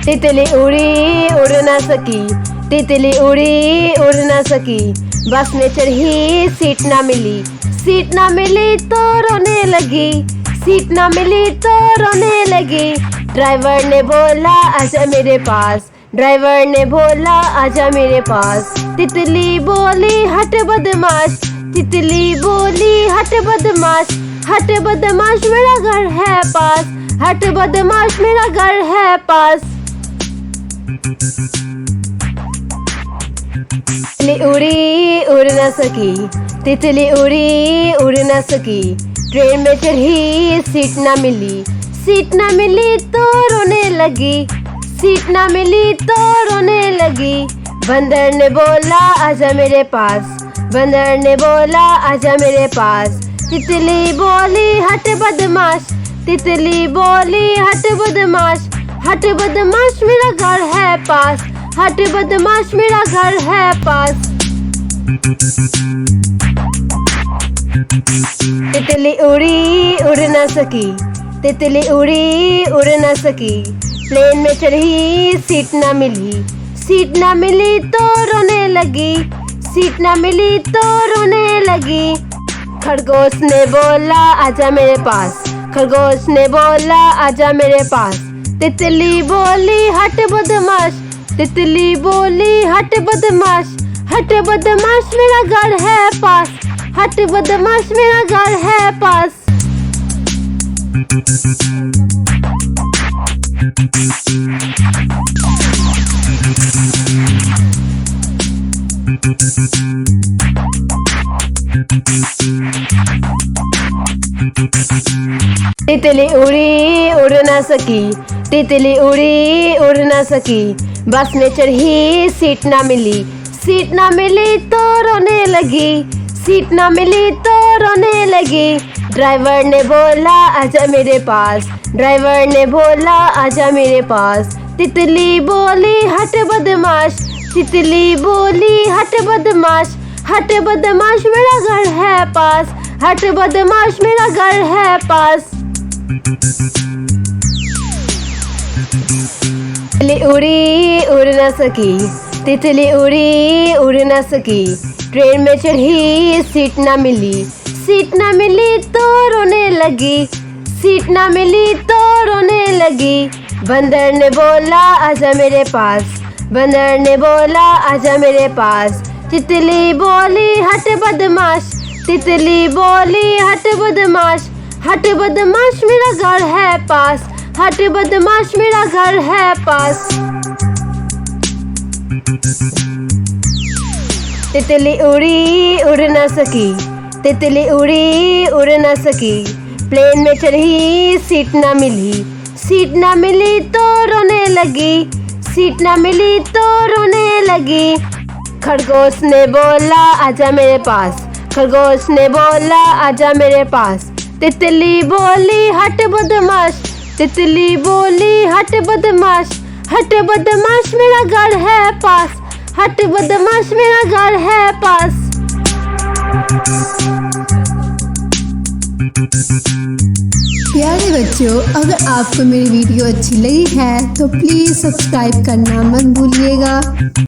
तितली उड़ी उड़ ना सकी, तितली उड़ी उड़ ना सकी, बस में चढ़ी सीट ना मिली, सीट ना मिली तो रोने लगी, सीट ना मिली तो रोने लगी। ड्राइवर ने बोला आजा मेरे पास, ड्राइवर ने बोला आजा मेरे पास। तितली बोली हट बदमाश, तितली बोली हट बदमाश, हट बदमाश मेरा घर है पास, हट बदमाश मेरा घर है पास। तितली उड़ी उड़ ना सकी, तितली उड़ी उड़ ना सकी, ट्रेन में चढ़ी सीट ना मिली, सीट ना मिली तो रोने लगी, सीट ना मिली तो रोने लगी। बंदर ने बोला आजा मेरे पास, बंदर ने बोला आजा मेरे पास। तितली बोली हट बदमाश, तितली बोली हट बदमाश, हट बदमाश मेरा घर है पास, हट बदमाश मेरा घर है पास। तितली उड़ी उड़ ना सकी, तितली उड़ी उड़ ना सकी, प्लेन में चढ़ी सीट ना मिली, सीट ना मिली तो रोने लगी, सीट ना मिली तो रोने लगी। खरगोश ने बोला आजा मेरे पास, खरगोश ने बोला आजा मेरे पास। तितली बोली हट बदमाश, तितली बोली हट बदमाश, हट बदमाश मेरा घर है पास, हट बदमाश मेरा घर है पास। तितली उड़ी उड़ ना सकी, तितली उड़ी उड़ ना सकी, बस में चढ़ी सीट ना मिली, सीट ना मिली तो रोने लगी, सीट ना मिली तो रोने लगी। ड्राइवर ने बोला आजा मेरे पास, ड्राइवर ने बोला आजा मेरे पास। तितली बोली हट बदमाश, तितली बोली हट बदमाश, हट बदमाश मेरा घर है पास, हट बदमाश मेरा घर है पास। तितली उड़ी उड़ ना सकी, तितली उड़ी उड़ ना सकी, ट्रेन में चढ़ी सीट ना मिली, सीट ना मिली तो रोने लगी, सीट ना मिली तो रोने लगी। बंदर ने बोला आजा मेरे पास, बंदर ने बोला आजा मेरे पास। तितली बोली हट बदमाश, तितली बोली हट बदमाश, हट बदमाश मेरा घर है पास, हट बदमाश मेरा घर है पास। तितली उड़ी उड़ ना सकी, तितली उड़ी उड़ ना सकी, प्लेन में चढ़ी सीट ना मिली, सीट ना मिली तो रोने लगी, सीट ना मिली तो रोने लगी। खरगोश ने बोला आजा मेरे पास, खरगोश ने बोला आजा मेरे पास। तितली बोली हट बदमाश, तितली बोली हट बदमाश, हट बदमाश मेरा घर है पास, हट बदमाश मेरा घर है पास। प्यारे बच्चों, अगर आपको मेरी वीडियो अच्छी लगी है तो प्लीज़ सब्सक्राइब करना मत भूलिएगा।